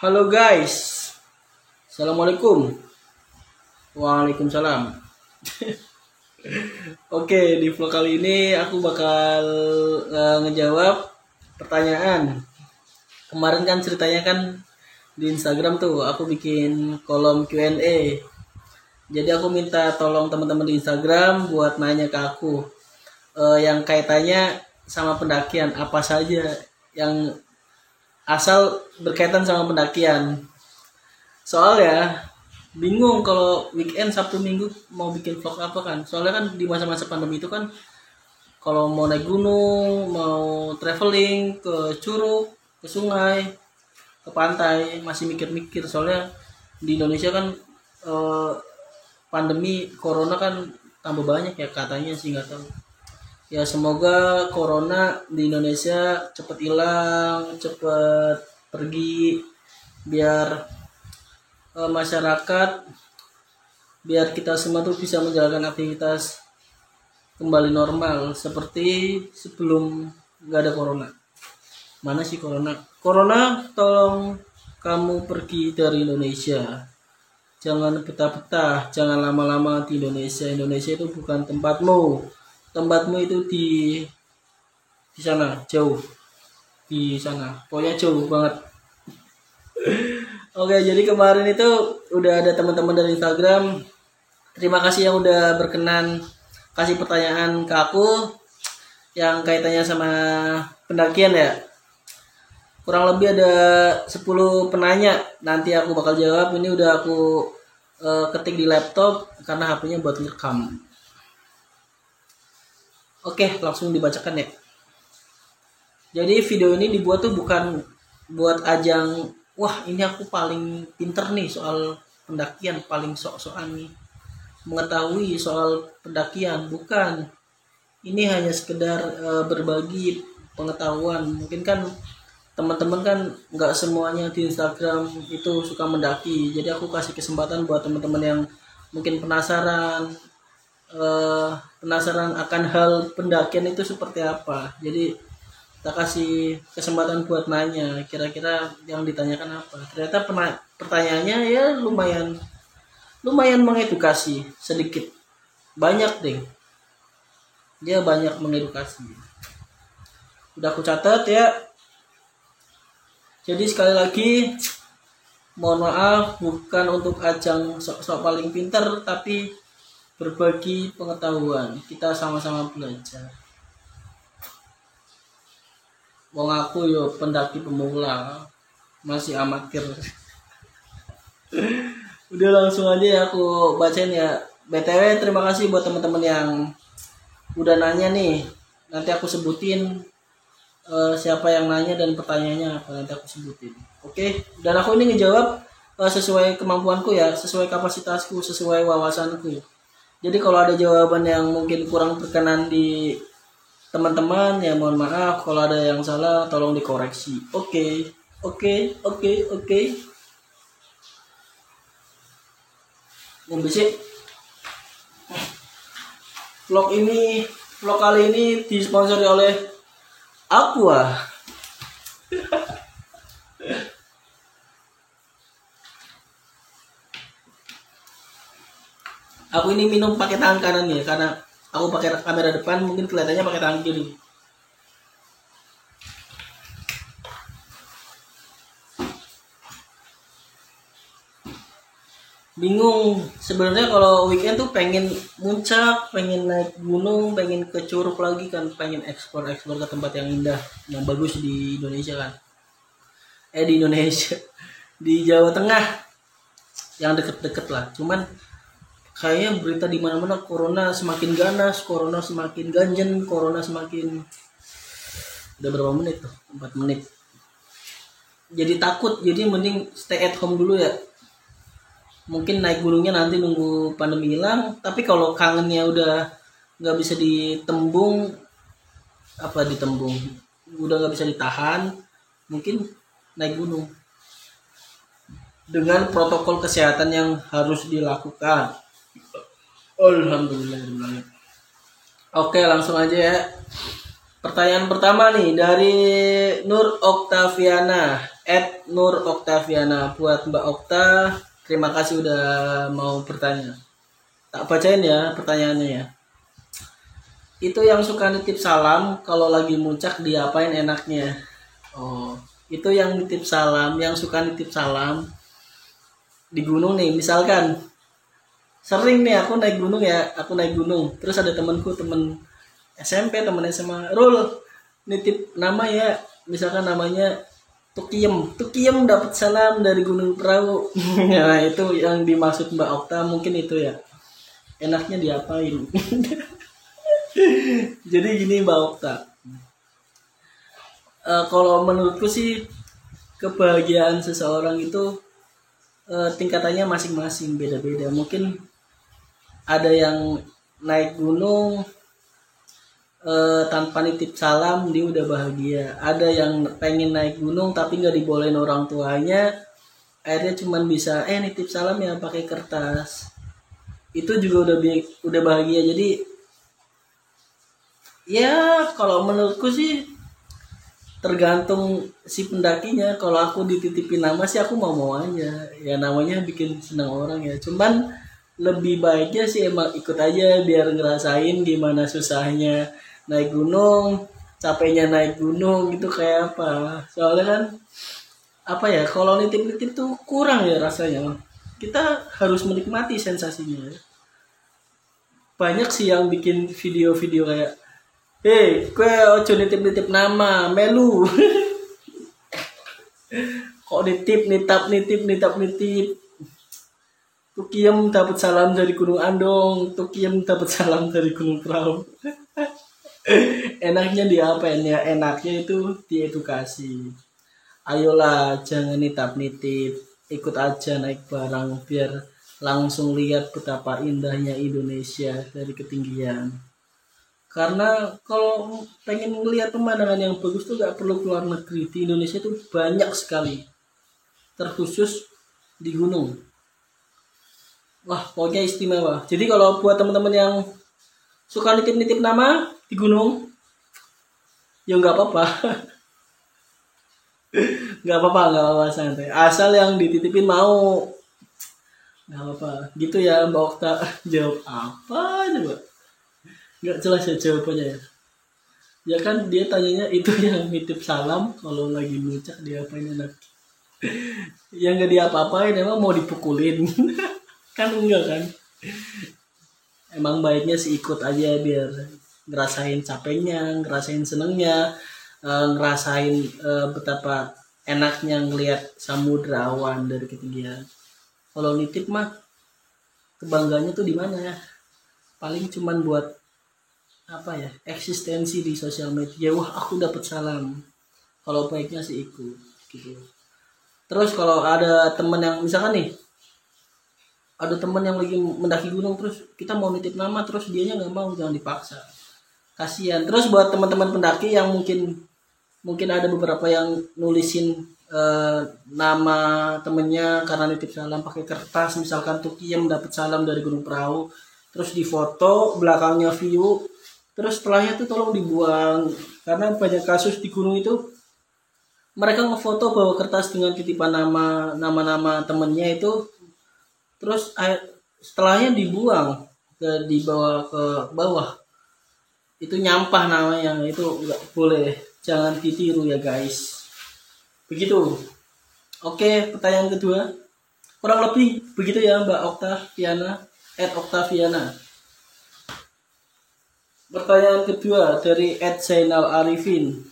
Halo guys, assalamualaikum. Waalaikumsalam. Oke, di vlog kali ini aku bakal ngejawab pertanyaan. Kemarin kan ceritanya kan di Instagram tuh aku bikin kolom Q&A. Jadi aku minta tolong teman-teman di Instagram buat nanya ke aku yang kaitannya sama pendakian apa saja yang asal berkaitan sama pendakian. Soalnya bingung kalau weekend Sabtu Minggu mau bikin vlog apa kan. Soalnya kan di masa-masa pandemi itu kan kalau mau naik gunung, mau traveling ke curug, ke sungai, ke pantai masih mikir-mikir. Soalnya di Indonesia kan eh, pandemi corona kan tambah banyak ya katanya sih, nggak tahu. Ya semoga corona di Indonesia cepet hilang, cepet pergi, biar masyarakat, biar kita semua tuh bisa menjalankan aktivitas kembali normal seperti sebelum nggak ada corona. Mana sih corona? Corona, tolong kamu pergi dari Indonesia. Jangan betah-betah, jangan lama-lama di Indonesia. Indonesia itu bukan tempatmu. Tempatmu itu di sana, jauh. Di sana. Pokoknya jauh banget. Oke, jadi kemarin itu udah ada teman-teman dari Instagram. Terima kasih yang udah berkenan kasih pertanyaan ke aku yang kaitannya sama pendakian ya. Kurang lebih ada 10 penanya. Nanti aku bakal jawab. Ini udah aku ketik di laptop karena HP-nya buat rekam. Oke, langsung dibacakan ya. Jadi video ini dibuat tuh bukan buat ajang, wah ini aku paling pinter nih soal pendakian, paling sok-sokan nih mengetahui soal pendakian. Bukan. Ini hanya sekedar berbagi pengetahuan. Mungkin kan teman-teman kan nggak semuanya di Instagram itu suka mendaki. Jadi aku kasih kesempatan buat teman-teman yang mungkin penasaran akan hal pendakian itu seperti apa. Jadi kita kasih kesempatan buat nanya kira-kira yang ditanyakan apa. Ternyata pertanyaannya ya lumayan mengedukasi sedikit, banyak deh, dia banyak mengedukasi. Udah aku catat ya. Jadi sekali lagi mohon maaf, bukan untuk ajang sok-sok paling pintar, tapi berbagi pengetahuan, kita sama-sama belajar. Wong aku yo pendaki pemula, masih amatir. Udah langsung aja ya aku bacain ya. BTW terima kasih buat teman-teman yang udah nanya nih. Nanti aku sebutin siapa yang nanya dan pertanyaannya apa, nanti aku sebutin. Oke, dan aku ini ngejawab sesuai kemampuanku ya, sesuai kapasitasku, sesuai wawasanku. Jadi kalau ada jawaban yang mungkin kurang berkenan di teman-teman ya mohon maaf, kalau ada yang salah tolong dikoreksi. Oke. Membisik. Vlog kali ini disponsori oleh Aqua. Aku ini minum pakai tangan kanan ya, karena aku pakai kamera depan mungkin kelihatannya pakai tangan kiri. Bingung sebenarnya kalau weekend tuh pengen muncak, pengen naik gunung, pengen ke curug lagi kan, pengen eksplor ke tempat yang indah, yang bagus di Indonesia kan. Di Indonesia, di Jawa Tengah, yang deket-deket lah. Cuman kayaknya berita di mana-mana corona semakin ganas, corona semakin ganjen, corona semakin. Udah berapa menit tuh? 4 menit. Jadi takut, jadi mending stay at home dulu ya. Mungkin naik gunungnya nanti nunggu pandemi hilang. Tapi kalau kangennya udah nggak bisa ditembung, udah nggak bisa ditahan, mungkin naik gunung dengan protokol kesehatan yang harus dilakukan. Alhamdulillah. Oke, langsung aja ya. Pertanyaan pertama nih dari Nur Oktaviana, @Nur Oktaviana. Buat Mbak Okta, terima kasih udah mau bertanya. Tak bacain ya pertanyaannya ya. Itu yang suka nitip salam kalau lagi muncak diapain enaknya? Oh, itu yang nitip salam, yang suka nitip salam di gunung nih, misalkan sering nih aku naik gunung, terus ada temanku, temen SMP, temen SMA, Rul nitip nama ya, misalkan namanya Tukiem, Tukiem dapat salam dari Gunung Perahu. Nah itu yang dimaksud Mbak Okta, mungkin itu ya, enaknya diapain. Jadi gini Mbak Okta, kalau menurutku sih kebahagiaan seseorang itu tingkatannya masing-masing, beda-beda. Mungkin ada yang naik gunung tanpa nitip salam dia udah bahagia. Ada yang pengen naik gunung tapi nggak dibolehin orang tuanya, akhirnya cuman bisa nitip salam ya pakai kertas. Itu juga udah bahagia. Jadi ya kalau menurutku sih tergantung si pendakinya. Kalau aku dititipin nama sih aku mau aja. Ya namanya bikin senang orang ya. Cuman lebih baiknya sih emang ikut aja biar ngerasain gimana susahnya naik gunung, capeknya naik gunung itu kayak apa. Soalnya kan apa ya, kalau nitip-nitip tuh kurang ya rasanya. Kita harus menikmati sensasinya. Banyak sih yang bikin video-video kayak kue ojo nitip-nitip nama, melu. Kok nitip. Tukiem dapat salam dari Gunung Andong, Tukiem dapat salam dari Gunung Perahu. Enaknya diapain ya? Enaknya itu diedukasi. Ayolah, jangan nitip-nitip, ikut aja naik barang biar langsung lihat betapa indahnya Indonesia dari ketinggian. Karena kalau pengen melihat pemandangan yang bagus tuh gak perlu keluar negeri. Di Indonesia tuh banyak sekali, terkhusus di gunung. Wah, pokoknya istimewa. Jadi kalau buat teman-teman yang suka nitip-nitip nama di gunung, ya nggak apa-apa. Nggak apa-apa santai. Asal yang dititipin mau, nggak apa-apa. Gitu ya Mbak Okta. Jawab apa coba? Nggak jelas ya jawabannya ya. Ya kan dia tanyanya itu yang nitip salam kalau lagi muncak dia apain enak. Yang nggak diapa-apain emang mau dipukulin. Kan enggak kan. Emang baiknya sih ikut aja biar ngerasain capeknya, ngerasain senengnya, ngerasain betapa enaknya ngelihat samudra awan dari ketinggian. Kalau nitip mah kebangganya tuh di mana ya? Paling cuman buat apa ya, eksistensi di sosial media. Wah aku dapat salam. Kalau baiknya sih ikut gitu. Terus kalau ada temen yang misalkan nih, ada temen yang lagi mendaki gunung terus kita mau nitip nama terus dianya nggak mau, jangan dipaksa, kasihan. Terus buat teman-teman pendaki yang mungkin ada beberapa yang nulisin nama temennya karena nitip salam pakai kertas, misalkan Tukiem dapat salam dari Gunung Perahu, terus difoto belakangnya view, terus setelahnya tuh tolong dibuang. Karena banyak kasus di gunung itu mereka ngefoto bawa kertas dengan titipan nama temennya itu, terus setelahnya dibuang dibawa ke bawah, itu nyampah namanya, itu nggak boleh, jangan ditiru ya guys, begitu. Oke, pertanyaan kedua kurang lebih begitu ya Mbak Oktaviana, @Oktaviana. Pertanyaan kedua dari @Zainal Arifin.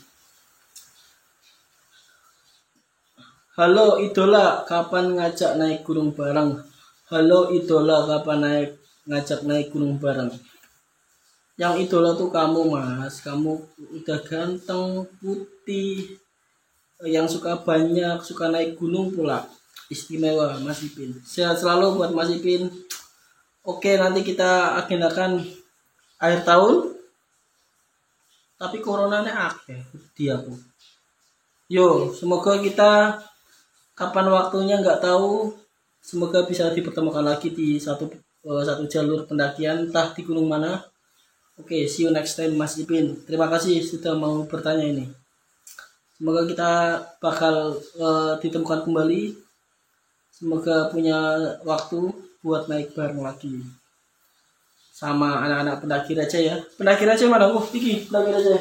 Halo idola, kapan ngajak naik gunung bareng? Halo idola, kapan ngajak naik gunung bareng? Yang idola tuh kamu mas, kamu udah ganteng, putih, yang suka banyak, suka naik gunung pula. Istimewa Mas Ipin. Sehat selalu buat Mas Ipin. Oke, nanti kita agendakan akhir tahun. Tapi coronanya akeh di aku. Yo, semoga kita kapan waktunya nggak tahu. Semoga bisa dipertemukan lagi di satu jalur pendakian, entah di gunung mana. Oke, see you next time Mas Ipin. Terima kasih sudah mau bertanya ini. Semoga kita bakal ditemukan kembali. Semoga punya waktu buat naik bareng lagi sama anak-anak pendaki Raja ya. Pendaki Raja mana? Oh, Iki, pendaki Raja.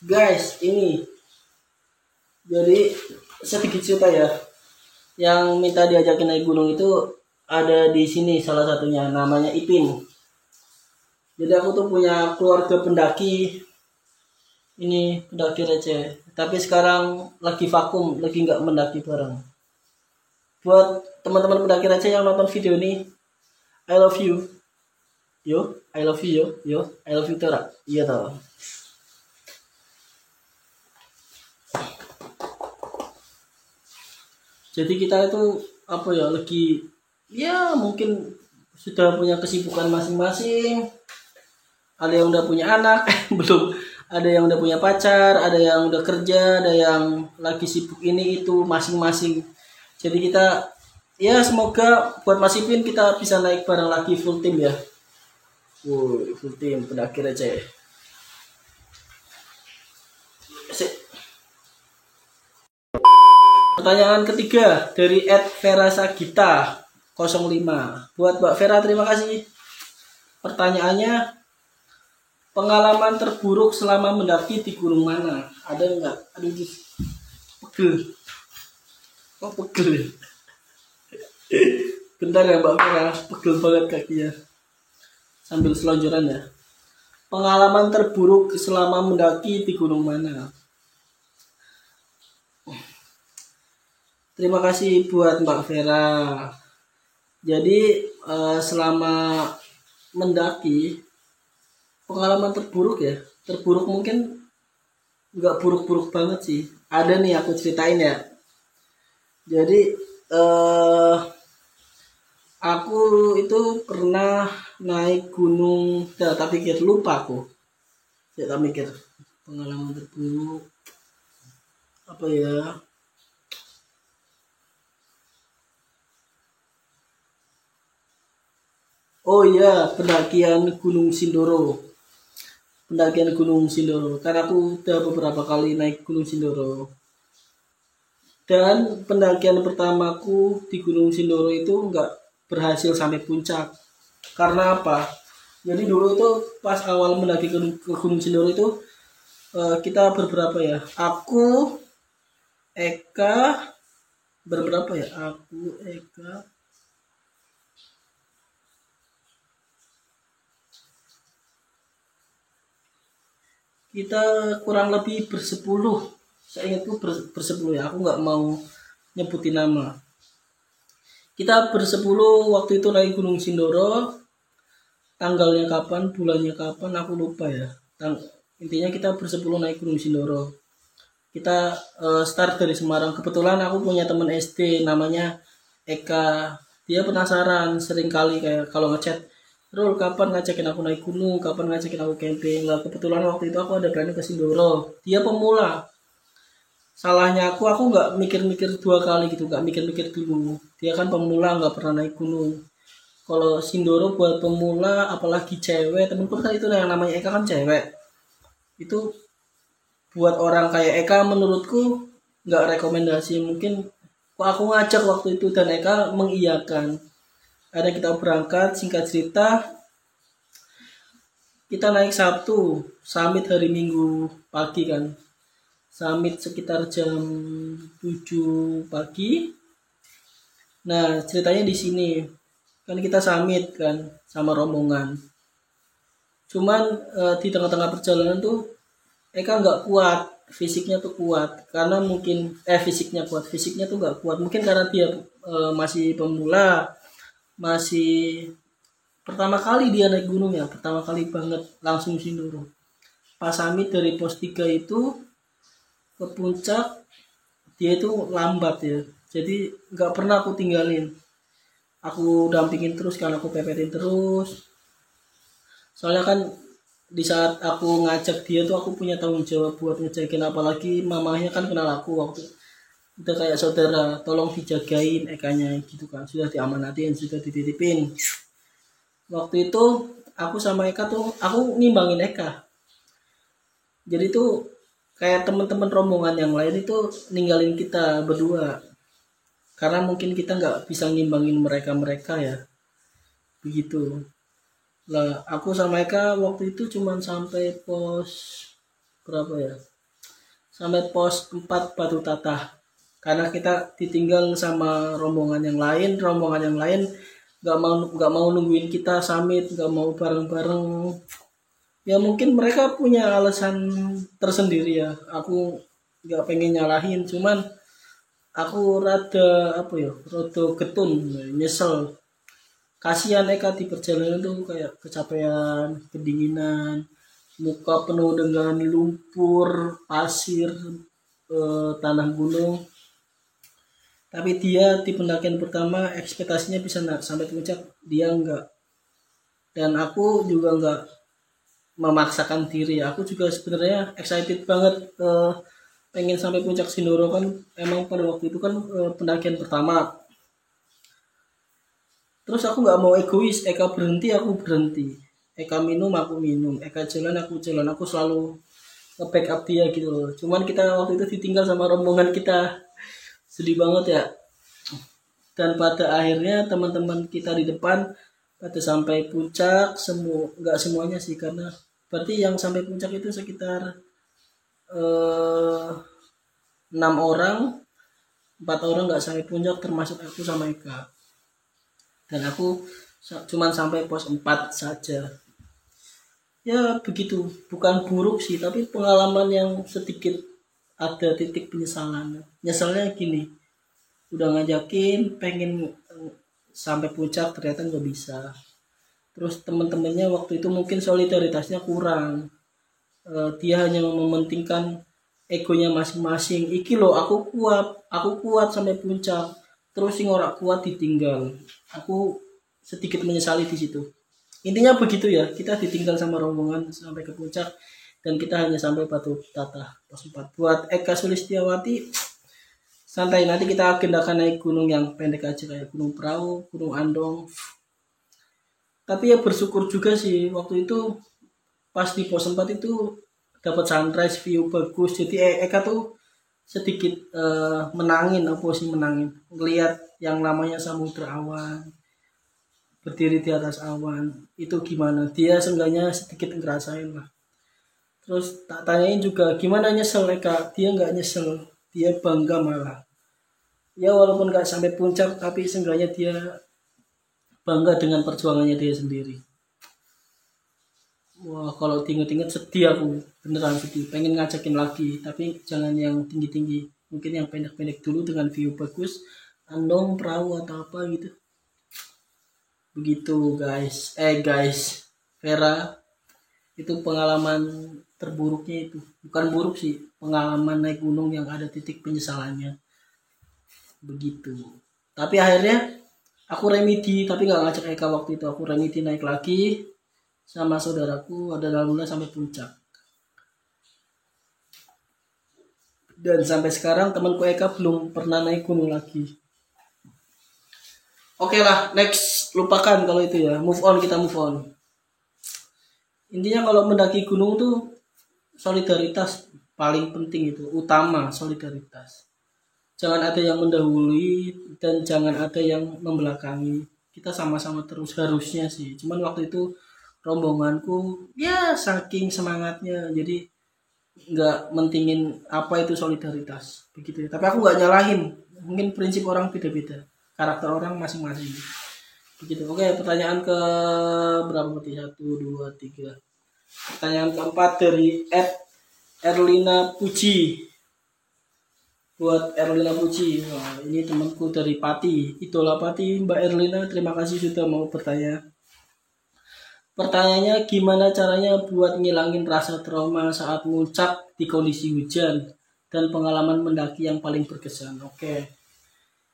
Guys, ini jadi sedikit cerita ya. Yang minta diajakin naik gunung itu ada di sini salah satunya, namanya Ipin. Jadi aku tuh punya keluarga pendaki, ini pendaki receh. Tapi sekarang lagi vakum, lagi nggak mendaki bareng. Buat teman-teman pendaki receh yang nonton video ini, I love you. Yo, I love you yo, I love you Tora. Iya tau. Jadi kita itu apa ya, lagi ya mungkin sudah punya kesibukan masing-masing. Ada yang udah punya anak, belum. Ada yang udah punya pacar, ada yang udah kerja, ada yang lagi sibuk ini itu masing-masing. Jadi kita ya semoga buat Mas Ipin kita bisa naik bareng lagi full tim ya. Full tim pendaki receh. Pertanyaan ketiga dari @Vera Sagita 05. Buat Mbak Vera terima kasih. Pertanyaannya, pengalaman terburuk selama mendaki di gunung mana? Ada enggak? Aduh, pegel. Oh, pegel ya? Bentar ya Mbak Vera, pegel banget kakinya. Sambil selonjoran ya. Pengalaman terburuk selama mendaki di gunung mana? Terima kasih buat Mbak Vera. Jadi selama mendaki, pengalaman terburuk ya, terburuk mungkin nggak buruk-buruk banget sih. Ada nih aku ceritain ya. Jadi aku itu pernah naik gunung, tapi pikir lupa aku. Saya tak mikir pengalaman terburuk apa ya. Oh iya, pendakian Gunung Sindoro. Pendakian Gunung Sindoro. Karena aku udah beberapa kali naik Gunung Sindoro. Dan pendakian pertamaku di Gunung Sindoro itu nggak berhasil sampai puncak. Karena apa? Jadi dulu itu pas awal mendaki ke Gunung Sindoro itu kita berberapa ya? Aku, Eka, berberapa ya? Aku, Eka, kita kurang lebih bersepuluh. Saya ingatku bersepuluh ya. Aku nggak mau nyebutin nama. Kita bersepuluh waktu itu naik Gunung Sindoro. Tanggalnya kapan, bulannya kapan, aku lupa ya. Intinya kita bersepuluh naik Gunung Sindoro. Kita start dari Semarang. Kebetulan aku punya teman SD namanya Eka. Dia penasaran, sering kali kayak kalau ngechat, Rul, kapan ngajakin aku naik gunung, kapan ngajakin aku camping. Lah kebetulan waktu itu aku ada planning ke Sindoro. Dia pemula. Salahnya aku nggak mikir-mikir dua kali gitu, nggak mikir-mikir dulu. Dia kan pemula, nggak pernah naik gunung. Kalau Sindoro buat pemula, apalagi cewek, temenku kan itu yang namanya Eka kan cewek. Itu buat orang kayak Eka menurutku nggak rekomendasi. Mungkin aku ngajak waktu itu dan Eka mengiyakan. Ada kita berangkat, singkat cerita, kita naik Sabtu, summit hari Minggu pagi kan. Summit sekitar jam 7 pagi. Nah, ceritanya di sini. Kan kita summit kan sama rombongan. Cuman di tengah-tengah perjalanan tuh Eka nggak kuat, fisiknya tuh kuat karena mungkin fisiknya tuh nggak kuat. Mungkin karena dia masih pemula, masih pertama kali dia naik gunung ya, pertama kali banget langsung Sindoro. Pas summit dari pos 3 itu ke puncak, dia itu lambat ya, jadi nggak pernah aku tinggalin. Aku dampingin terus kan, aku pepetin terus. Soalnya kan di saat aku ngajak dia tuh aku punya tanggung jawab buat ngejakin, apalagi mamahnya kan kenal aku waktu udah kayak saudara, tolong dijagain Ekanya gitu kan, sudah diamanatin, sudah dititipin. Waktu itu aku sama Eka tuh, aku nimbangin Eka, jadi tuh kayak teman-teman rombongan yang lain itu ninggalin kita berdua karena mungkin kita nggak bisa ngimbangin mereka ya, begitu lah. Aku sama Eka waktu itu cuman sampai pos berapa ya, sampai pos 4 Batu Tatah karena kita ditinggal sama rombongan yang lain nggak mau nungguin kita summit, nggak mau bareng-bareng. Ya mungkin mereka punya alasan tersendiri ya, aku nggak pengen nyalahin, cuman aku rada getun, nyesel. Kasihan Eka di perjalanan tuh kayak kecapean, kedinginan, muka penuh dengan lumpur, pasir, tanah gunung. Tapi dia di pendakian pertama ekspektasinya bisa sampai puncak, dia enggak. Dan aku juga enggak memaksakan diri. Aku juga sebenarnya excited banget, pengen sampai puncak Sindoro kan. Emang pada waktu itu kan pendakian pertama. Terus aku nggak mau egois, Eka berhenti aku berhenti, Eka minum aku minum, Eka jalan aku jalan, aku selalu nge-backup dia gitu loh. Cuman kita waktu itu ditinggal sama rombongan kita, sedih banget ya. Dan pada akhirnya teman-teman kita di depan pada sampai puncak, nggak semuanya sih, karena berarti yang sampai puncak itu sekitar 6 orang, 4 orang nggak sampai puncak termasuk aku sama Eka. Dan aku cuman sampai pos 4 saja. Ya begitu, bukan buruk sih, tapi pengalaman yang sedikit ada titik penyesalan. Nyesalnya gini, udah ngajakin pengen sampai puncak ternyata nggak bisa. Terus teman-temannya waktu itu mungkin solidaritasnya kurang. Dia hanya mementingkan egonya masing-masing. Iki loh aku kuat sampai puncak. Terus sing ora kuat ditinggal. Aku sedikit menyesali di situ. Intinya begitu ya, kita ditinggal sama rombongan sampai ke puncak dan kita hanya sampai Batu Tatah pos 4. Buat Eka Sulistiawati, santai, nanti kita agendakan naik gunung yang pendek aja kayak Gunung Prau, Gunung Andong. Tapi ya bersyukur juga sih waktu itu pas di pos 4 itu dapat sunrise, view bagus. Jadi Eka tuh sedikit menangin ngelihat yang namanya samudra awan, berdiri di atas awan itu gimana, dia seenggaknya sedikit ngerasain lah. Terus tak tanyain juga gimana nyesel Eka, dia nggak nyesel, dia bangga malah. Ya walaupun nggak sampai puncak tapi seenggaknya dia bangga dengan perjuangannya dia sendiri. Wah kalau inget-inget sedih aku, beneran sedih, pengen ngajakin lagi tapi jangan yang tinggi-tinggi, mungkin yang pendek-pendek dulu dengan view bagus, Andong, Perahu atau apa gitu. Begitu guys, Vera, itu pengalaman terburuknya itu, bukan buruk sih, pengalaman naik gunung yang ada titik penyesalannya, begitu. Tapi akhirnya aku remedi, tapi nggak ngajak Eka waktu itu, aku remedi naik lagi sama saudaraku, ada alhamdulillah sampai puncak. Dan sampai sekarang temanku Eka belum pernah naik gunung lagi. Oke lah, next, lupakan kalau itu ya, kita move on. Intinya kalau mendaki gunung tuh solidaritas paling penting, itu utama, solidaritas. Jangan ada yang mendahului dan jangan ada yang membelakangi. Kita sama-sama terus harusnya sih. Cuman waktu itu rombonganku ya saking semangatnya jadi nggak mentingin apa itu solidaritas begitu ya. Tapi aku nggak nyalahin, mungkin prinsip orang beda-beda, karakter orang masing-masing begitu. Oke, pertanyaan ke berapa berarti, 1, 2, 3. Pertanyaan keempat dari Erlina Puji. Buat Erlina Puji, wah, ini temanku dari Pati, Idola Pati. Mbak Erlina, terima kasih sudah mau bertanya. Pertanyaannya, gimana caranya buat ngilangin rasa trauma saat muncak di kondisi hujan dan pengalaman mendaki yang paling berkesan? Oke,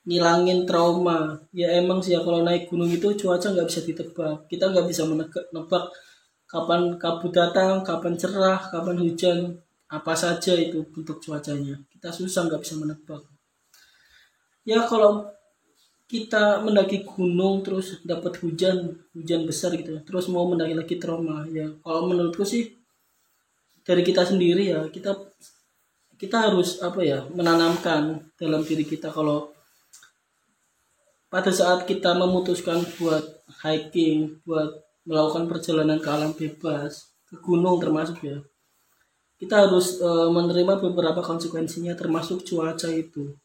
ngilangin trauma, ya emang sih ya, kalau naik gunung itu cuaca nggak bisa ditebak. Kita nggak bisa menebak kapan kabut datang, kapan cerah, kapan hujan, apa saja itu bentuk cuacanya. Kita susah, nggak bisa menebak. Ya kalau kita mendaki gunung terus dapat hujan besar gitu, terus mau mendaki lagi trauma ya. Kalau menurutku sih dari kita sendiri ya, kita harus apa ya, menanamkan dalam diri kita kalau pada saat kita memutuskan buat hiking, buat melakukan perjalanan ke alam bebas, ke gunung termasuk ya, kita harus menerima beberapa konsekuensinya termasuk cuaca itu.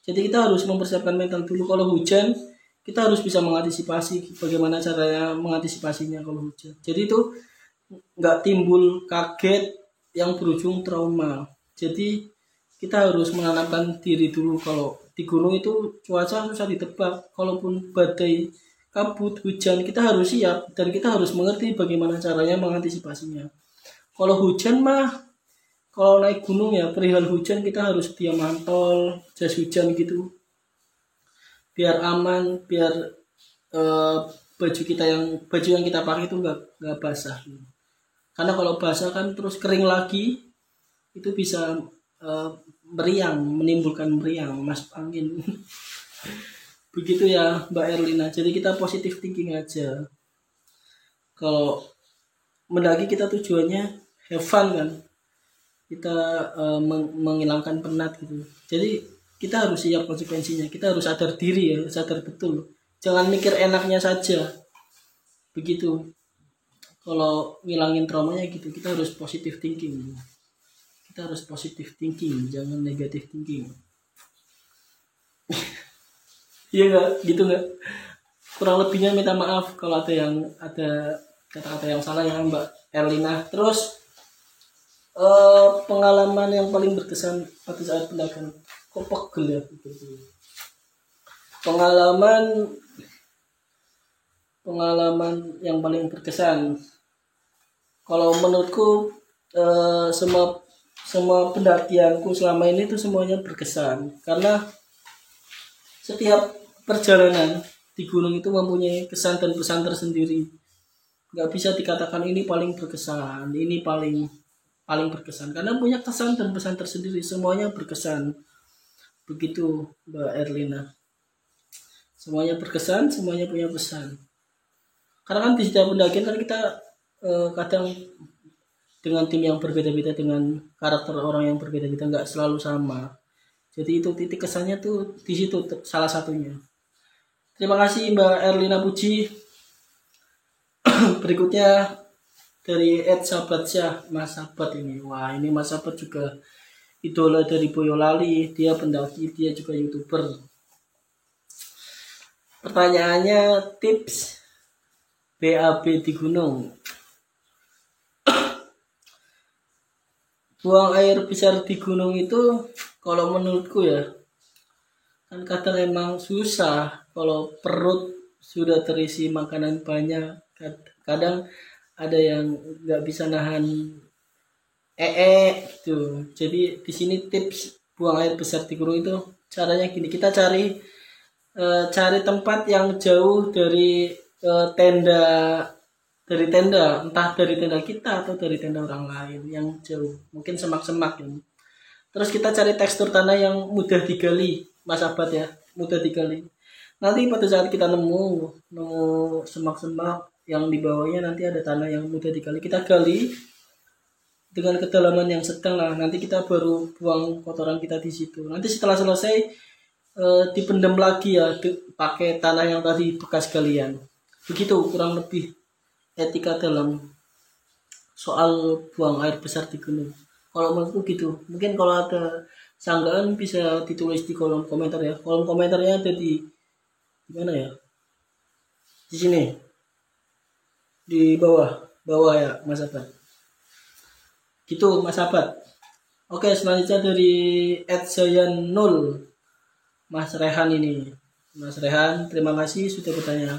Jadi kita harus mempersiapkan mental dulu. Kalau hujan, kita harus bisa mengantisipasi bagaimana caranya mengantisipasinya kalau hujan. Jadi itu nggak timbul kaget yang berujung trauma. Jadi kita harus menanamkan diri dulu kalau di gunung itu cuaca susah ditebak. Kalaupun badai, kabut, hujan, kita harus siap dan kita harus mengerti bagaimana caranya mengantisipasinya. Kalau hujan mah, kalau naik gunung ya perihal hujan kita harus sedia mantol, jas hujan gitu, biar aman, biar eh, baju yang kita pakai itu nggak basah. Karena kalau basah kan terus kering lagi, itu bisa eh, menimbulkan meriang, masuk angin. Begitu ya Mbak Erlina. Jadi kita positif thinking aja. Kalau mendaki kita tujuannya have fun kan, kita menghilangkan penat gitu. Jadi kita harus siap konsekuensinya. Kita harus sadar diri ya, sadar betul. Jangan mikir enaknya saja. Begitu. Kalau ngilangin traumanya gitu, kita harus positive thinking. Kita harus positive thinking, jangan negative thinking. Iya nggak? Gitu nggak? Kurang lebihnya minta maaf kalau ada kata-kata yang salah ya Mbak Erlina. Terus pengalaman yang paling berkesan pada saat pendakian, kok pegel ya gitu. Pengalaman yang paling berkesan, kalau menurutku semua pendakianku selama ini tuh semuanya berkesan karena setiap perjalanan di gunung itu mempunyai kesan dan pesan tersendiri. Nggak bisa dikatakan ini paling berkesan, ini paling berkesan karena punya kesan dan pesan tersendiri, semuanya berkesan. Begitu Mbak Erlina, semuanya berkesan, semuanya punya pesan. Karena kan di setiap pendakian kan kita kadang dengan tim yang berbeda-beda, dengan karakter orang yang berbeda-beda, nggak selalu sama. Jadi itu titik kesannya tuh di situ salah satunya. Terima kasih Mbak Erlina Puji. Berikutnya dari Ed Sahabat Syah, Mas Sahabat ini. Wah, ini Mas Sahabat juga idola dari Boyolali, dia pendaki, dia juga YouTuber. Pertanyaannya, tips BAB di gunung. Buang air besar di gunung itu kalau menurutku ya, kan kadang emang susah kalau perut sudah terisi makanan banyak. Kadang ada yang nggak bisa nahan gitu. Jadi di sini tips buang air besar di gunung itu caranya gini, kita cari tempat yang jauh dari tenda, entah dari tenda kita atau dari tenda orang lain yang jauh, mungkin semak-semak ya. Terus kita cari tekstur tanah yang mudah digali, Mas Abad ya, mudah digali. Nanti pada saat kita nemu semak-semak yang di bawahnya nanti ada tanah yang mudah digali, kita gali dengan kedalaman yang sedang lah. Nanti kita baru buang kotoran kita di situ. Nanti setelah selesai dipendam lagi ya, pakai tanah yang tadi bekas galian. Begitu kurang lebih etika dalam soal buang air besar di gunung. Kalau menurutku gitu. Mungkin kalau ada sanggahan bisa ditulis di kolom komentar ya. Kolom komentarnya ada di mana ya? Di sini. Di bawah ya Mas Abad. Gitu Mas Abad. Oke, selanjutnya dari @zayan0, Mas Rehan ini. Mas Rehan, terima kasih sudah bertanya.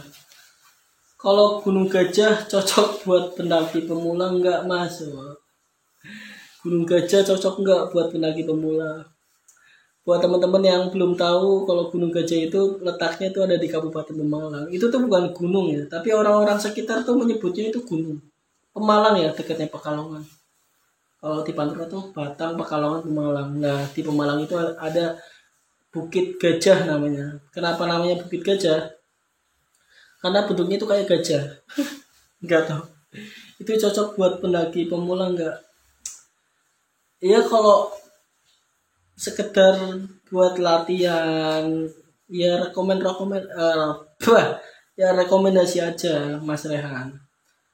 Kalau Gunung Gajah cocok buat pendaki pemula enggak Mas? Gunung Gajah cocok enggak buat pendaki pemula? Buat teman-teman yang belum tahu, kalau Gunung Gajah itu letaknya itu ada di Kabupaten Pemalang. Itu tuh bukan gunung ya, tapi orang-orang sekitar tuh menyebutnya itu gunung. Pemalang ya, dekatnya Pekalongan. Kalau di Pantura tuh Batang, Pekalongan, Pemalang. Nah, di Pemalang itu ada Bukit Gajah namanya. Kenapa namanya Bukit Gajah? Karena bentuknya itu kayak gajah. Enggak tahu. Itu cocok buat pendaki pemula enggak? Iya kalau sekedar buat latihan ya ya rekomendasi aja Mas Rehan.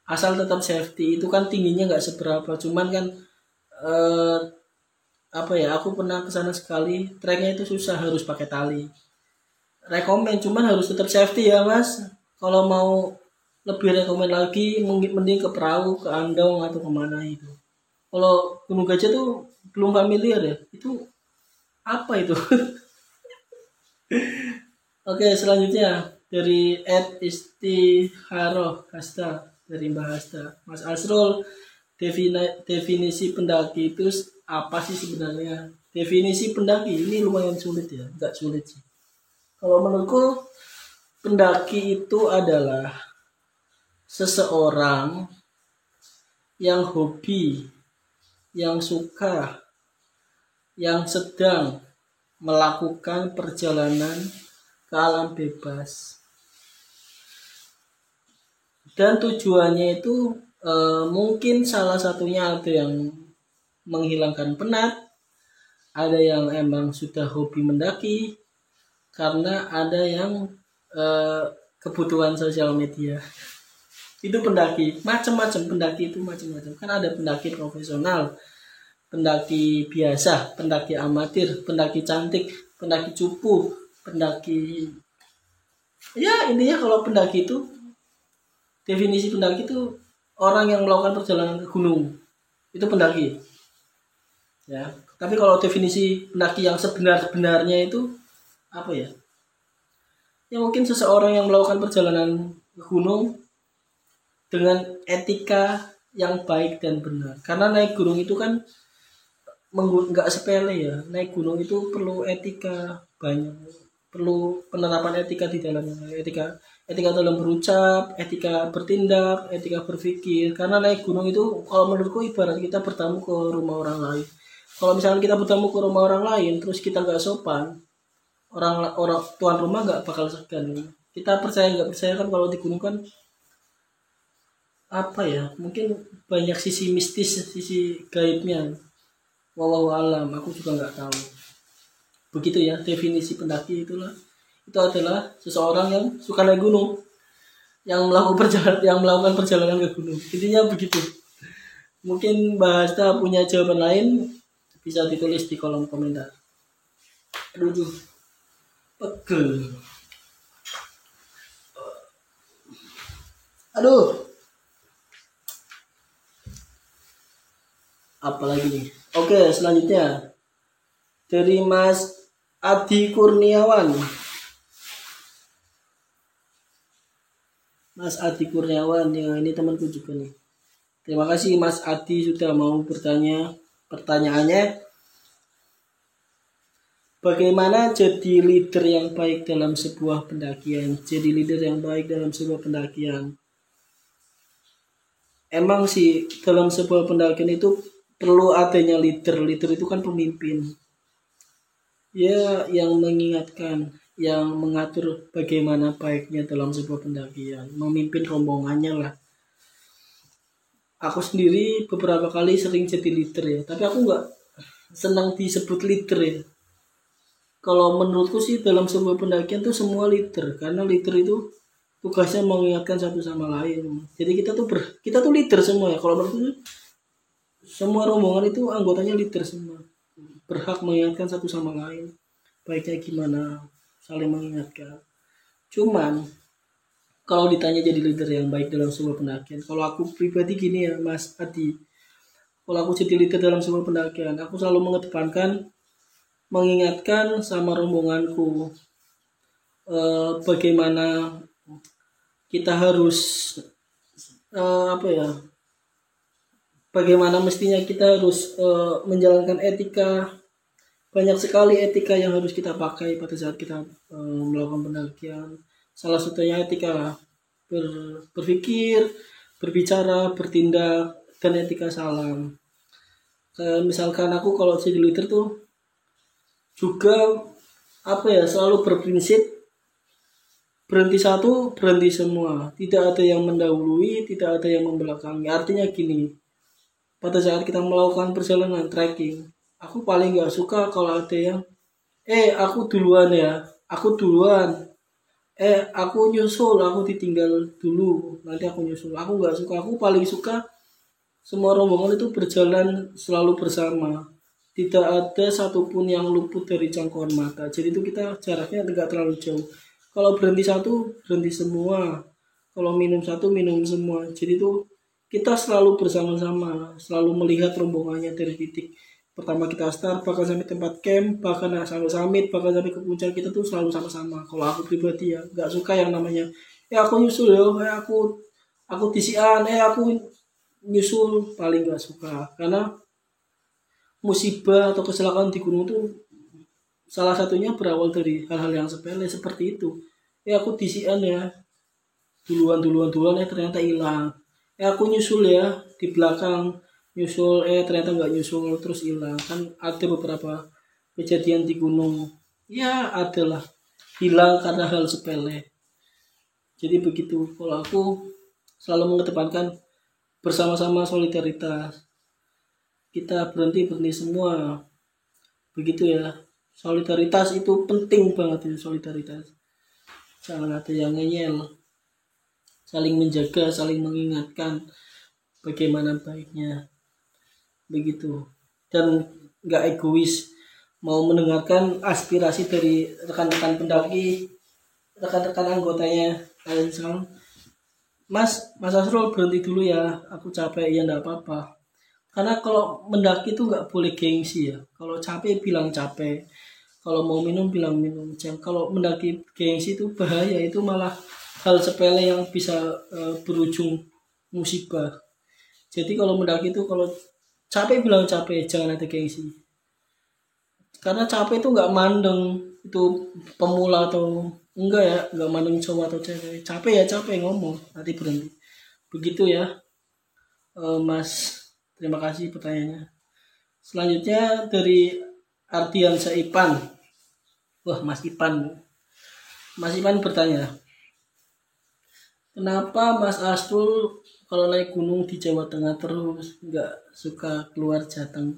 Asal tetap safety itu kan tingginya nggak seberapa, cuman kan eh, apa ya, aku pernah kesana sekali, treknya itu susah, harus pakai tali. Rekomen, cuman harus tetap safety ya Mas. Kalau mau lebih rekomen lagi, mending ke perahu, ke Andong atau kemana itu. Kalau Gunung Gajah tuh belum familiar ya, itu apa itu? Oke, selanjutnya dari Ed Istiharo Hasta, dari Mbah Hasta. Mas Asrul, definisi pendaki itu apa sih sebenarnya? Definisi pendaki ini lumayan sulit ya, nggak sulit sih. Kalau menurutku pendaki itu adalah seseorang yang hobi, yang suka, yang sedang melakukan perjalanan ke alam bebas. Dan tujuannya itu mungkin salah satunya ada yang menghilangkan penat, ada yang emang sudah hobi mendaki, karena ada yang kebutuhan sosial media. Itu pendaki, macam-macam pendaki itu macam-macam. Kan ada pendaki profesional, pendaki biasa, pendaki amatir, pendaki cantik, pendaki cupu, pendaki ya intinya kalau pendaki itu, definisi pendaki itu orang yang melakukan perjalanan ke gunung. Itu pendaki. Ya. Tapi kalau definisi pendaki yang sebenar-benarnya itu apa ya? Ya mungkin seseorang yang melakukan perjalanan ke gunung dengan etika yang baik dan benar. Karena naik gunung itu kan nggak sepele ya. Naik gunung itu perlu etika banyak, perlu penerapan etika di dalamnya. Etika dalam berucap, etika bertindak, etika berpikir. Karena naik gunung itu kalau menurutku ibarat kita bertamu ke rumah orang lain. Kalau misalnya kita bertamu ke rumah orang lain terus kita nggak sopan, orang tuan rumah nggak bakal segan. Kita percaya nggak percaya kan kalau di gunung kan apa ya, mungkin banyak sisi mistis, sisi gaibnya. Wallahu alam, aku juga nggak tahu. Begitu ya definisi pendaki itulah. Itu adalah seseorang yang suka naik gunung, yang melakukan perjalanan ke gunung. Intinya begitu. Mungkin Bahasa punya jawaban lain, bisa ditulis di kolom komentar. Aduh, pegel. Aduh, apalagi nih? Oke, selanjutnya dari Mas Adi Kurniawan. Mas Adi Kurniawan, ya ini temanku juga nih. Terima kasih Mas Adi sudah mau bertanya. Pertanyaannya, bagaimana jadi leader yang baik dalam sebuah pendakian? Jadi leader yang baik dalam sebuah pendakian. Emang sih dalam sebuah pendakian itu perlu adanya leader. Leader itu kan pemimpin. Ya, yang mengingatkan, yang mengatur bagaimana baiknya dalam sebuah pendakian. Memimpin rombongannya lah. Aku sendiri beberapa kali sering jadi leader ya. Tapi aku nggak senang disebut leader ya. Kalau menurutku sih dalam sebuah pendakian tuh semua leader. Karena leader itu tugasnya mengingatkan satu sama lain. Jadi kita tuh leader semua ya. Kalau menurutku semua rombongan itu anggotanya leader semua. Berhak mengingatkan satu sama lain. Baiknya gimana, saling mengingatkan. Cuman kalau ditanya jadi leader yang baik dalam sebuah pendakian, kalau aku pribadi gini ya Mas Adi, kalau aku jadi leader dalam sebuah pendakian, aku selalu mengedepankan mengingatkan sama rombonganku bagaimana kita harus bagaimana mestinya kita harus menjalankan etika. Banyak sekali etika yang harus kita pakai pada saat kita melakukan pendakian. Salah satunya etika berpikir, berbicara, bertindak, dan etika salam. Misalkan aku kalau jadi leader tuh juga apa ya, selalu berprinsip berhenti satu berhenti semua, tidak ada yang mendahului, tidak ada yang membelakangi. Artinya gini, pada saat kita melakukan perjalanan trekking, aku paling nggak suka kalau ada yang aku duluan ya, aku duluan, aku nyusul, aku ditinggal dulu, nanti aku nyusul. Aku nggak suka. Aku paling suka semua rombongan itu berjalan selalu bersama, tidak ada satupun yang luput dari jangkauan mata. Jadi itu kita jaraknya tidak terlalu jauh. Kalau berhenti satu berhenti semua, kalau minum satu minum semua. Jadi itu kita selalu bersama-sama, selalu melihat rombongannya dari titik pertama kita start bahkan sampai tempat camp, bahkan sampai summit, bahkan sampai ke puncak, kita tuh selalu sama-sama. Kalau aku pribadi ya nggak suka yang namanya aku nyusul ya, aku tisian, aku nyusul, paling nggak suka. Karena musibah atau kecelakaan di gunung tuh salah satunya berawal dari hal-hal yang sepele seperti itu. Aku tisian ya, duluan ternyata hilang. Aku nyusul ya, di belakang nyusul ternyata nggak nyusul terus hilang. Kan ada beberapa kejadian di gunung, ya adalah hilang karena hal sepele. Jadi begitu, kalau aku selalu mengedepankan bersama-sama, solidaritas. Kita berhenti semua, begitu ya. Solidaritas itu penting banget ya, solidaritas. Jangan ada yang ngeyel, saling menjaga, saling mengingatkan bagaimana baiknya, begitu. Dan nggak egois, mau mendengarkan aspirasi dari rekan-rekan pendaki, rekan-rekan anggotanya. Kalian misalkan, Mas Asrul berhenti dulu ya, aku capek. Ya enggak apa-apa. Karena kalau mendaki itu nggak boleh gengsi ya. Kalau capek bilang capek, kalau mau minum bilang minum. Kalau mendaki gengsi itu bahaya, itu malah hal sepele yang bisa berujung musibah. Jadi kalau mendaki itu kalau capek bilang capek, jangan ada gengsi. Karena capek itu nggak mandeng, itu pemula atau enggak ya, nggak mandeng cowok atau cewek. Capek ya capek, ngomong, nanti berhenti. Begitu ya, Mas. Terima kasih pertanyaannya. Selanjutnya dari Ardian Saipan. Wah, Mas Ipan. Mas Ipan bertanya, kenapa Mas Asrul kalau naik gunung di Jawa Tengah terus, nggak suka keluar Jateng?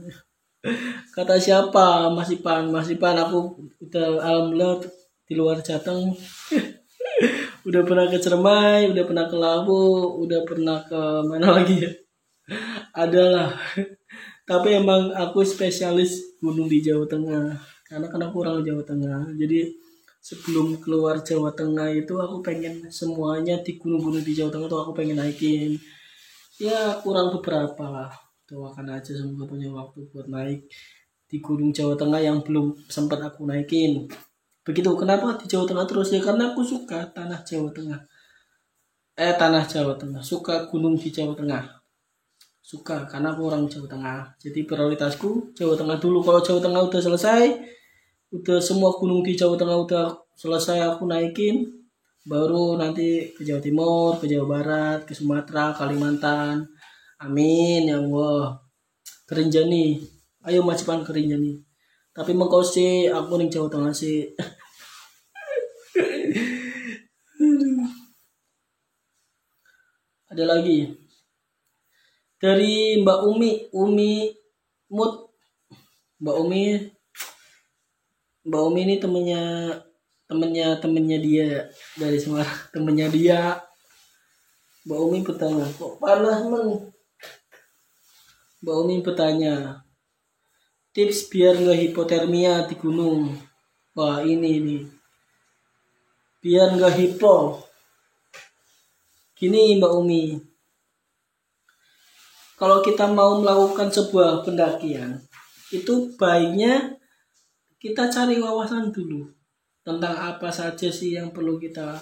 Kata siapa, Mas Ipan? Mas Ipan, aku udah alhamdulillah di luar Jateng. Udah pernah ke Cermai, udah pernah ke Lawu, udah pernah ke mana lagi ya? Adalah. Tapi emang aku spesialis gunung di Jawa Tengah. Karena aku orang Jawa Tengah. Jadi sebelum keluar Jawa Tengah itu aku pengen semuanya di gunung-gunung di Jawa Tengah tuh aku pengen naikin. Ya kurang beberapa lah. Doakan aja semoga punya waktu buat naik di gunung Jawa Tengah yang belum sempat aku naikin. Begitu. Kenapa di Jawa Tengah terus? Ya karena aku suka tanah Jawa Tengah. Tanah Jawa Tengah. Suka gunung di Jawa Tengah. Suka karena aku orang Jawa Tengah. Jadi prioritasku Jawa Tengah dulu. Kalau Jawa Tengah udah selesai, udah semua gunung di Jawa Tengah udah selesai aku naikin, baru nanti ke Jawa Timur, ke Jawa Barat, ke Sumatera, Kalimantan. Amin ya Allah. Kerinjani. Ayo Mas Pan Kerinjani. Tapi mengkosi aku ning Jawa Tengah sih. Ada lagi dari Mbak Umi Mut. Mbak Umi ini temennya dia dari Semarang. Temennya dia. Mbak Umi bertanya, kok panas men? Mbak Umi bertanya, tips biar nggak hipotermia di gunung. Wah ini biar nggak hipo. Gini Mbak Umi, kalau kita mau melakukan sebuah pendakian, itu baiknya kita cari wawasan dulu tentang apa saja sih yang perlu kita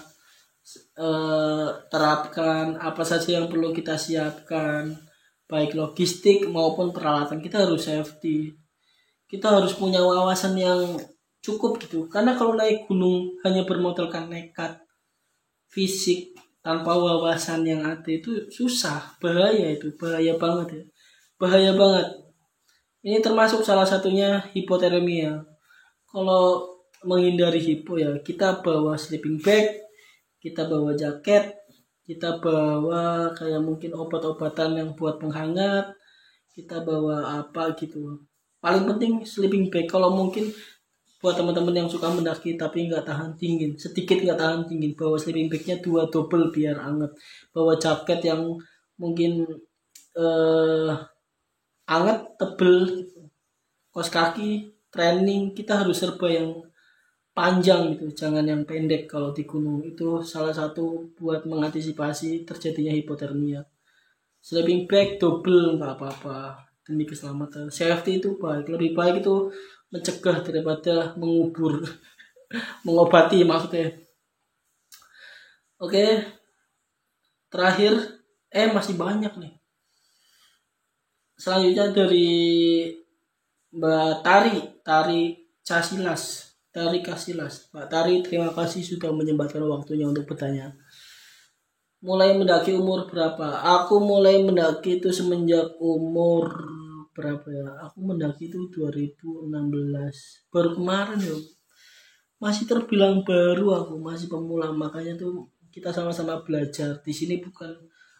terapkan, apa saja yang perlu kita siapkan, baik logistik maupun peralatan. Kita harus safety, kita harus punya wawasan yang cukup gitu. Karena kalau naik gunung hanya bermodalkan nekat, fisik, tanpa wawasan yang ada itu susah, bahaya banget ya, bahaya banget. Ini termasuk salah satunya hipotermia. Kalau menghindari hipo ya, kita bawa sleeping bag, kita bawa jaket, kita bawa kayak mungkin obat-obatan yang buat penghangat, kita bawa apa gitu. Paling penting sleeping bag. Kalau mungkin buat teman-teman yang suka mendaki tapi nggak tahan dingin, sedikit nggak tahan dingin, bawa sleeping bagnya 2 double biar anget. Bawa jaket yang mungkin eh anget tebel gitu. Kaos kaki training kita harus serba yang panjang gitu, jangan yang pendek. Kalau di gunung itu salah satu buat mengantisipasi terjadinya hipotermia. Sleeping bag double nggak apa-apa demi keselamatan. Safety itu baik, lebih baik itu mencegah daripada mengubur, mengobati maksudnya. Oke, terakhir masih banyak nih. Selanjutnya dari Mbak Tari Casilas. Tari Casilas. Mbak Tari, terima kasih sudah menyempatkan waktunya untuk bertanya. Mulai mendaki umur berapa? Aku mulai mendaki itu semenjak umur berapa ya? Aku mendaki itu 2016. Baru kemarin ya. Masih terbilang baru, aku masih pemula, makanya tuh kita sama-sama belajar. Di sini bukan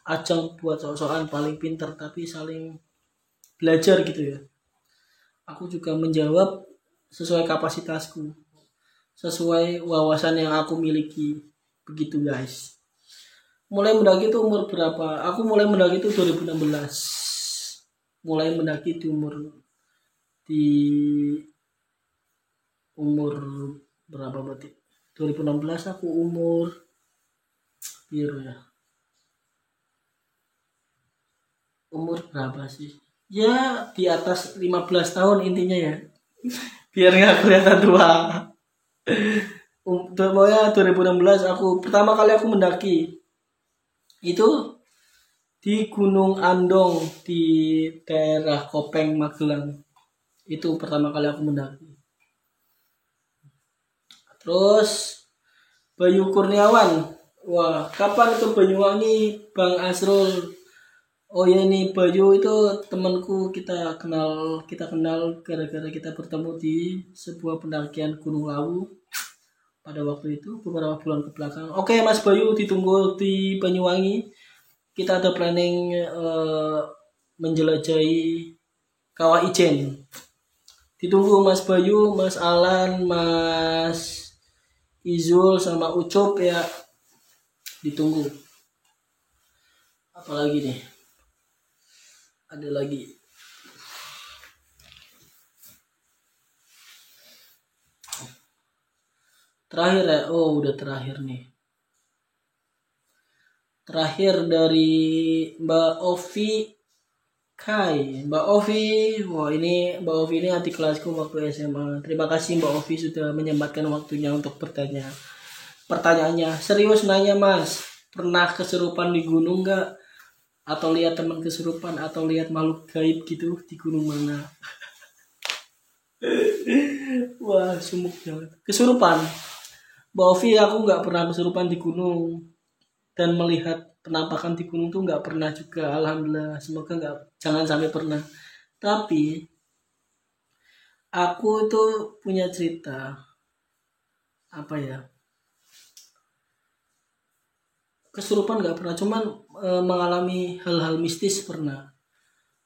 ajang buat sok-sokan paling pintar, tapi saling belajar gitu ya. Aku juga menjawab sesuai kapasitasku, sesuai wawasan yang aku miliki. Begitu guys. Mulai mendaki itu umur berapa? Aku mulai mendaki itu 2016. Mulai mendaki di umur berapa berarti? 2016 aku umur biru ya. Umur berapa sih? Ya di atas 15 tahun intinya ya. Biar nggak kelihatan tua. Pokoknya 2016 aku pertama kali aku mendaki itu di Gunung Andong di daerah Kopeng Magelang. Itu pertama kali aku mendaki. Terus Bayu Kurniawan, wah kapan itu Banyuwangi Bang Asrul? Oh ya, ini Bayu itu temanku, kita kenal gara-gara kita bertemu di sebuah pendakian Gunung Lawu pada waktu itu beberapa bulan ke belakang. Oke Mas Bayu, ditunggu di Banyuwangi. Kita ada planning menjelajahi Kawah Ijen. Ditunggu Mas Bayu, Mas Alan, Mas Izul sama Ucup ya. Ditunggu. Apalagi nih? Ada lagi. Terakhir ya. Oh, udah terakhir nih. Terakhir dari Mbak Ovi Kai. Mbak Ovi, wah ini Mbak Ovi ini adik kelasku waktu SMA. Terima kasih Mbak Ovi sudah menyempatkan waktunya untuk bertanya. Pertanyaannya, serius nanya Mas, pernah kesurupan di gunung nggak? Atau lihat teman kesurupan atau lihat makhluk gaib gitu di gunung mana? Wah, sumuk banget. Kesurupan. Mbak Ovi, aku nggak pernah kesurupan di gunung. Dan melihat penampakan di gunung tuh nggak pernah juga. Alhamdulillah, semoga nggak, jangan sampai pernah. Tapi aku tuh punya cerita apa ya, kesurupan nggak pernah, cuman mengalami hal-hal mistis pernah.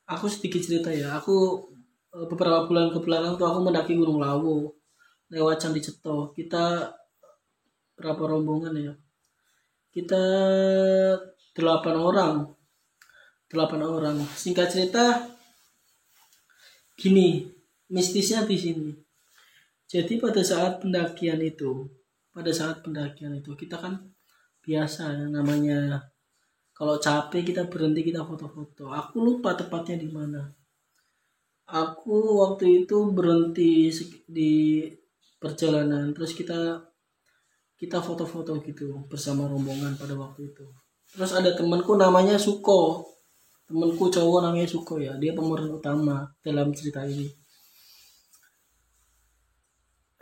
Aku sedikit cerita ya, aku beberapa bulan ke belakang tuh aku mendaki Gunung Lawu lewat Candi Ceto. Kita berapa rombongan ya, kita 8 orang. Singkat cerita gini, mistisnya di sini. Jadi pada saat pendakian itu kita kan biasa ya, namanya kalau capek kita berhenti, kita foto-foto. Aku lupa tepatnya di mana. Aku waktu itu berhenti di perjalanan, terus kita foto-foto gitu bersama rombongan pada waktu itu. Terus ada temanku namanya Suko, temanku cowok namanya Suko ya, dia pemeran utama dalam cerita ini.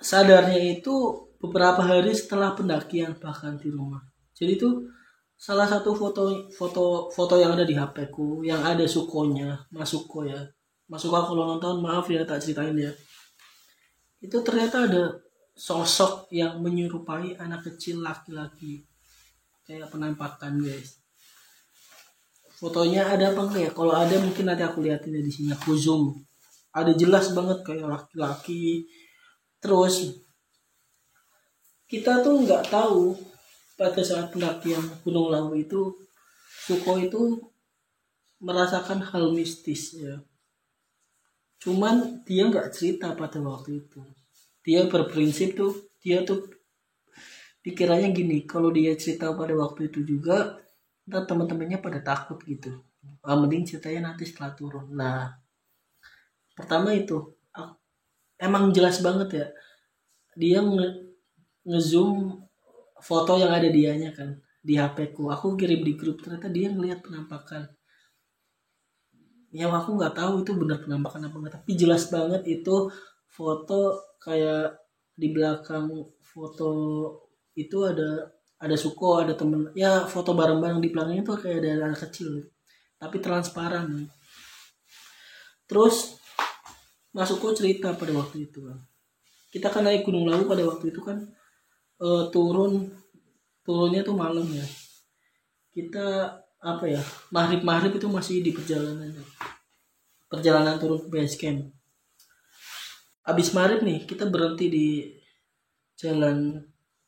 Sadarnya itu beberapa hari setelah pendakian, bahkan di rumah. Jadi itu salah satu foto yang ada di HP ku yang ada Sukonya, Mas Suko ya. Mas Suko kalau nonton maaf ya tak ceritain ya. Itu ternyata ada sosok yang menyerupai anak kecil laki-laki, kayak penampakan guys. Fotonya ada apa enggak ya? Kalau ada mungkin nanti aku liatin ya di sini, aku zoom. Ada jelas banget kayak laki-laki. Terus kita tuh nggak tahu pada saat pendakian Gunung Lawu itu Suko itu merasakan hal mistis ya. Cuman dia nggak cerita pada waktu itu. Dia berprinsip tuh, dia tuh pikirannya gini, kalau dia cerita pada waktu itu juga, ntar teman-temannya pada takut gitu. Mending ceritanya nanti setelah turun. Nah, pertama itu, emang jelas banget ya, dia ngezoom foto yang ada dianya kan di HP ku. Aku kirim di grup, ternyata dia ngelihat penampakan. Ya aku nggak tahu itu benar penampakan apa enggak, tapi jelas banget itu foto kayak di belakang foto itu ada Suko, ada temen ya, foto bareng-bareng di belakangnya tuh kayak ada anak kecil tapi transparan. Terus Mas Suko cerita pada waktu itu kan, kita kan naik Gunung Lawu pada waktu itu kan, turunnya tuh malam ya, kita apa ya, maghrib itu masih di perjalanan turun ke base camp. Abis maghrib nih kita berhenti di jalan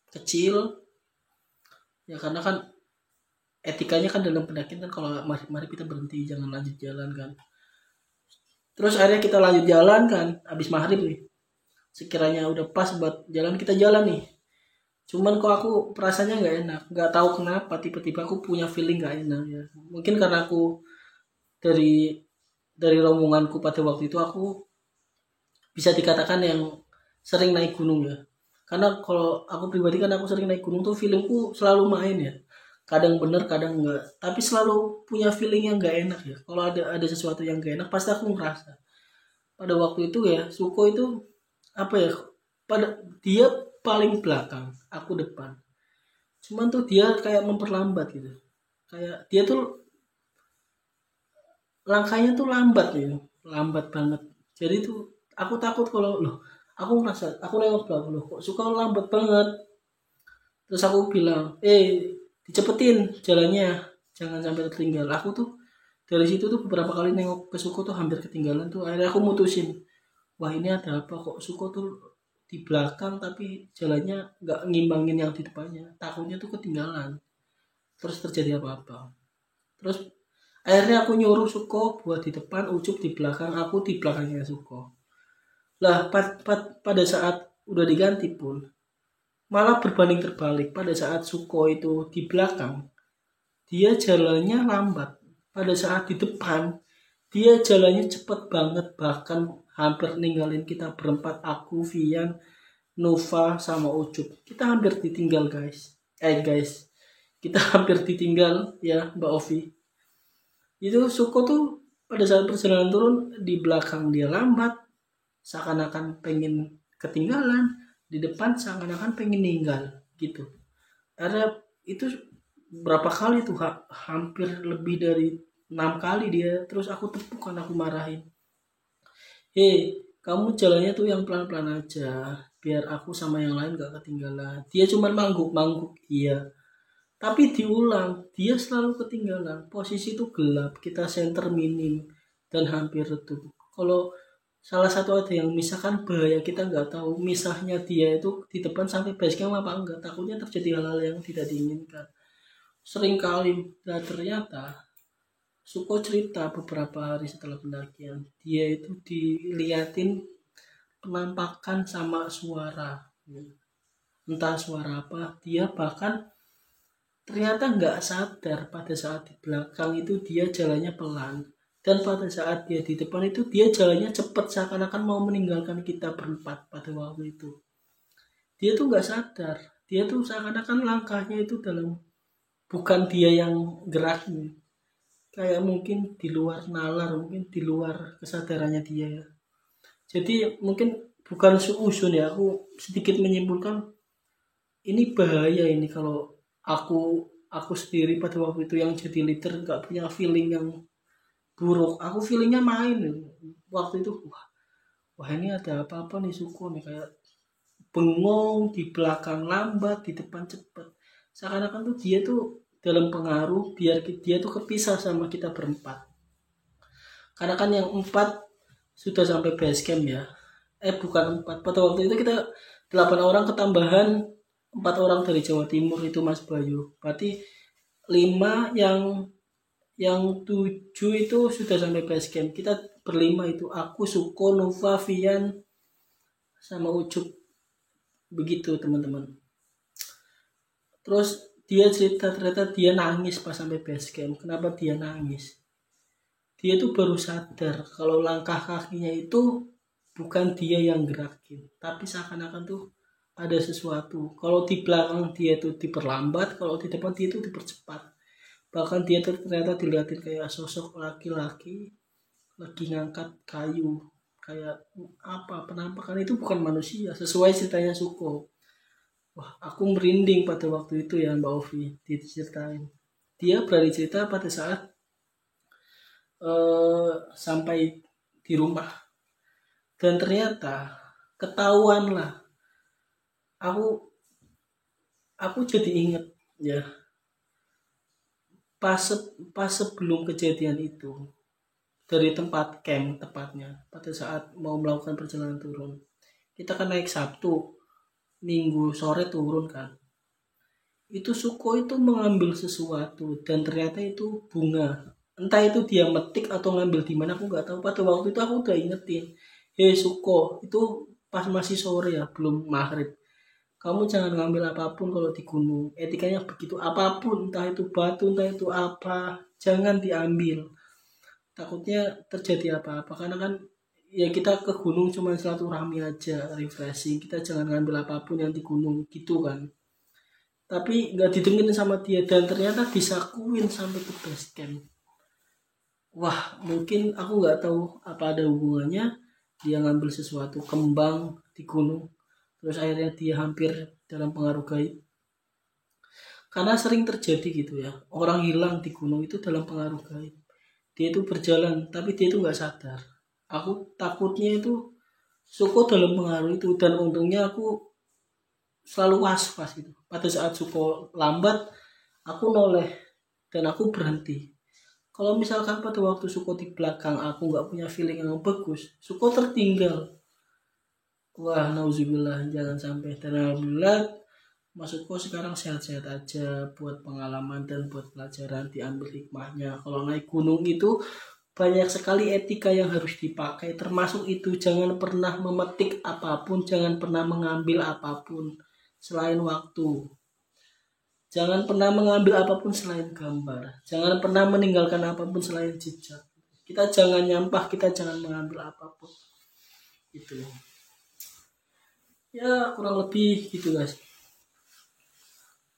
kecil ya, karena kan etikanya kan dalam pendakian kan kalau maghrib kita berhenti, jangan lanjut jalan kan. Terus akhirnya kita lanjut jalan kan, abis maghrib nih, sekiranya udah pas buat jalan, kita jalan nih. Cuman kok aku perasaannya nggak enak, nggak tahu kenapa tiba-tiba aku punya feeling nggak enak ya. Mungkin karena aku dari rombonganku pada waktu itu aku bisa dikatakan yang sering naik gunung ya. Karena kalau aku pribadi kan aku sering naik gunung tuh feelingku selalu main ya. Kadang bener kadang enggak, tapi selalu punya feeling yang nggak enak ya. Kalau ada sesuatu yang nggak enak pasti aku ngerasa. Pada waktu itu ya Suko itu apa ya, pada dia paling belakang, aku depan. Cuman tuh dia kayak memperlambat gitu. Kayak dia tuh langkahnya tuh lambat ya, lambat banget. Jadi tuh aku takut kalau loh, aku ngerasa, aku nengok belakang loh, kok Suka lambat banget. Terus aku bilang, dicepetin jalannya, jangan sampai tertinggal. Aku tuh dari situ tuh beberapa kali nengok ke Suko tuh hampir ketinggalan tuh. Akhirnya aku mutusin, wah ini ada apa kok Suko tuh di belakang tapi jalannya nggak ngimbangin yang di depannya. Takutnya tuh ketinggalan. Terus terjadi apa-apa. Terus akhirnya aku nyuruh Suko buat di depan, Ucup di belakang, aku di belakangnya Suko. Lah pada saat udah diganti pun malah berbanding terbalik. Pada saat Suko itu di belakang, dia jalannya lambat. Pada saat di depan, dia jalannya cepet banget, bahkan hampir ninggalin kita berempat, aku, Vian, Nova, sama Ucup. Kita hampir ditinggal guys. Kita hampir ditinggal ya Mbak Ovi. Itu Suko tuh pada saat perjalanan turun di belakang dia lambat, seakan-akan pengen ketinggalan, di depan seakan-akan pengen ninggal gitu. Karena itu berapa kali tuh, hampir lebih dari 6 kali dia, terus aku tepukan, aku marahin, kamu jalannya tuh yang pelan-pelan aja biar aku sama yang lain gak ketinggalan. Dia cuma mangguk-mangguk iya, tapi diulang dia selalu ketinggalan. Posisi itu gelap, kita center minim dan hampir redup. Kalau salah satu ada yang misalkan bahaya, kita nggak tahu misahnya dia itu di depan sampai base camp apa enggak, takutnya terjadi hal-hal yang tidak diinginkan. Sering kali, nah ternyata Suko cerita beberapa hari setelah pendakian, dia itu diliatin penampakan sama suara, entah suara apa. Dia bahkan ternyata nggak sadar pada saat di belakang itu dia jalannya pelan, dan pada saat dia di depan itu dia jalannya cepat, seakan-akan mau meninggalkan kita berempat pada waktu itu. Dia tuh nggak sadar, dia tuh seakan-akan langkahnya itu bukan dia yang gerakin, kayak mungkin di luar nalar, mungkin di luar kesadarannya dia ya. Jadi mungkin bukan suusun ya, aku sedikit menyimpulkan ini bahaya ini kalau aku sendiri pada waktu itu yang jadi leader nggak punya feeling yang buruk. Aku feelingnya main waktu itu, wah ini ada apa-apa nih Suko nih, kayak bengong, di belakang lambat, di depan cepat. Seakan-akan tuh dia tuh dalam pengaruh biar dia tuh kepisah sama kita berempat. Karena kan yang 4 sudah sampai base camp ya. Bukan 4. Pada waktu itu kita 8 orang ketambahan 4 orang dari Jawa Timur itu Mas Bayu. Berarti 5 yang 7 itu sudah sampai base camp. Kita berlima itu aku, Suko, Nova, Vian, sama Ucup. Begitu teman-teman. Terus dia cerita ternyata dia nangis pas sampai base camp. Kenapa dia nangis? Dia tuh baru sadar kalau langkah kakinya itu bukan dia yang gerakin, tapi seakan-akan tuh ada sesuatu. Kalau di belakang dia tuh diperlambat, kalau di depan dia tuh dipercepat. Bahkan dia tuh ternyata dilihatin kayak sosok laki-laki lagi ngangkat kayu, kayak apa, penampakan itu bukan manusia sesuai ceritanya Suko. Wah, aku merinding pada waktu itu ya Mbak Ovi diceritain. Dia berani cerita pada saat sampai di rumah, dan ternyata ketahuan lah. Aku jadi inget ya, pas sebelum kejadian itu, dari tempat camp tepatnya pada saat mau melakukan perjalanan turun, kita kan naik Sabtu, Minggu sore turun kan. Itu Suko itu mengambil sesuatu dan ternyata itu bunga. Entah itu dia metik atau ngambil di mana aku nggak tahu. Pada waktu itu aku udah ingetin, hei Suko, itu pas masih sore ya, belum maghrib. Kamu jangan ngambil apapun kalau di gunung. Etikanya begitu, apapun, entah itu batu, entah itu apa, jangan diambil. Takutnya terjadi apa-apa. Karena kan ya kita ke gunung cuma silaturahmi aja, refreshing. Kita jangan ngambil apapun yang di gunung gitu kan. Tapi nggak didengerin sama dia dan ternyata disakuin sampai ke base camp. Wah, mungkin aku nggak tahu apa ada hubungannya dia ngambil sesuatu kembang di gunung, terus akhirnya dia hampir dalam pengaruh gaib. Karena sering terjadi gitu ya, orang hilang di gunung itu dalam pengaruh gaib. Dia itu berjalan tapi dia itu nggak sadar. Aku takutnya itu Suko dalam pengaruh itu, dan untungnya aku selalu was-was itu. Pada saat Suko lambat, aku noleh dan aku berhenti. Kalau misalkan pada waktu Suko di belakang aku nggak punya feeling yang bagus, Suko tertinggal. Wah, nauzubillah, jangan sampai. Dan alhamdulillah, Mas Suko sekarang sehat-sehat aja, buat pengalaman dan buat pelajaran, diambil hikmahnya. Kalau naik gunung itu banyak sekali etika yang harus dipakai, termasuk itu jangan pernah memetik apapun, jangan pernah mengambil apapun selain waktu. Jangan pernah mengambil apapun selain gambar. Jangan pernah meninggalkan apapun selain jejak. Kita jangan nyampah, kita jangan mengambil apapun. Itu. Ya, kurang lebih gitu, guys.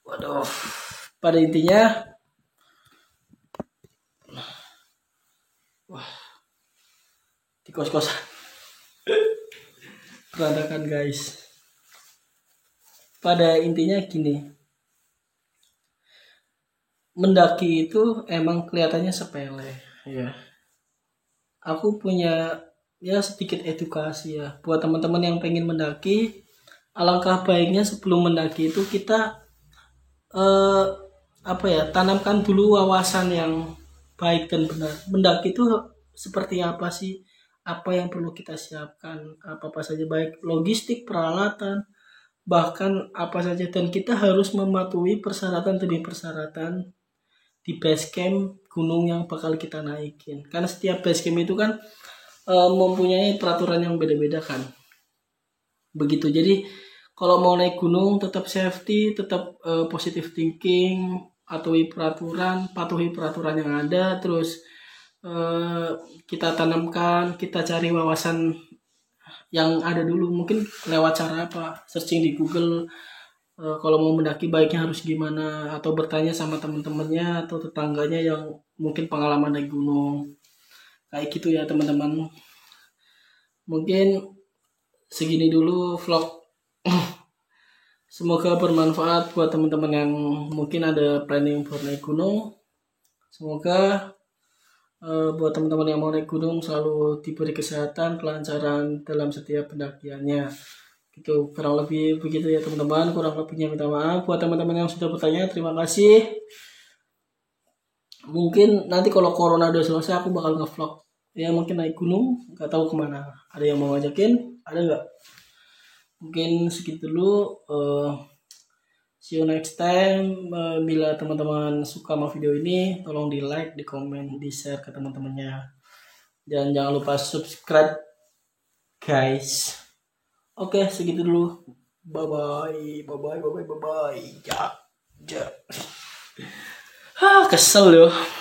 Waduh. Pada intinya, wah, di kos-kosan. Berantakan, guys. Pada intinya gini. Mendaki itu emang kelihatannya sepele ya. Aku punya ya sedikit edukasi ya buat teman-teman yang pengen mendaki. Alangkah baiknya sebelum mendaki itu kita tanamkan dulu wawasan yang baik dan benar. Mendaki itu seperti apa sih? Apa yang perlu kita siapkan? Apa saja, baik logistik, peralatan, bahkan apa saja, dan kita harus mematuhi persyaratan demi persyaratan di base camp gunung yang bakal kita naikin. Karena setiap base camp itu kan mempunyai peraturan yang beda-beda kan. Begitu. Jadi kalau mau naik gunung tetap safety, tetap positive thinking, patuhi peraturan yang ada, terus kita tanamkan, kita cari wawasan yang ada dulu. Mungkin lewat cara apa? Searching di Google. Kalau mau mendaki baiknya harus gimana, atau bertanya sama teman-temannya atau tetangganya yang mungkin pengalaman naik gunung kayak gitu ya teman-teman. Mungkin segini dulu vlog. Semoga bermanfaat buat teman-teman yang mungkin ada planning buat naik gunung. Semoga buat teman-teman yang mau naik gunung selalu diberi kesehatan, kelancaran dalam setiap pendakiannya. Itu kurang lebih begitu ya teman-teman. Kurang lebihnya minta maaf buat teman-teman yang sudah bertanya. Terima kasih. Mungkin nanti kalau corona udah selesai aku bakal nge-vlog. Ya mungkin naik gunung, nggak tahu kemana. Ada yang mau ngajakin? Ada nggak? Mungkin segitu dulu. See you next time. Bila teman-teman suka sama video ini, tolong di like, di komen, di share ke teman-temannya. Dan jangan lupa subscribe, guys. Oke, segitu dulu. Bye bye, bye bye, bye bye, bye bye. Ja, ja. Kesel loh.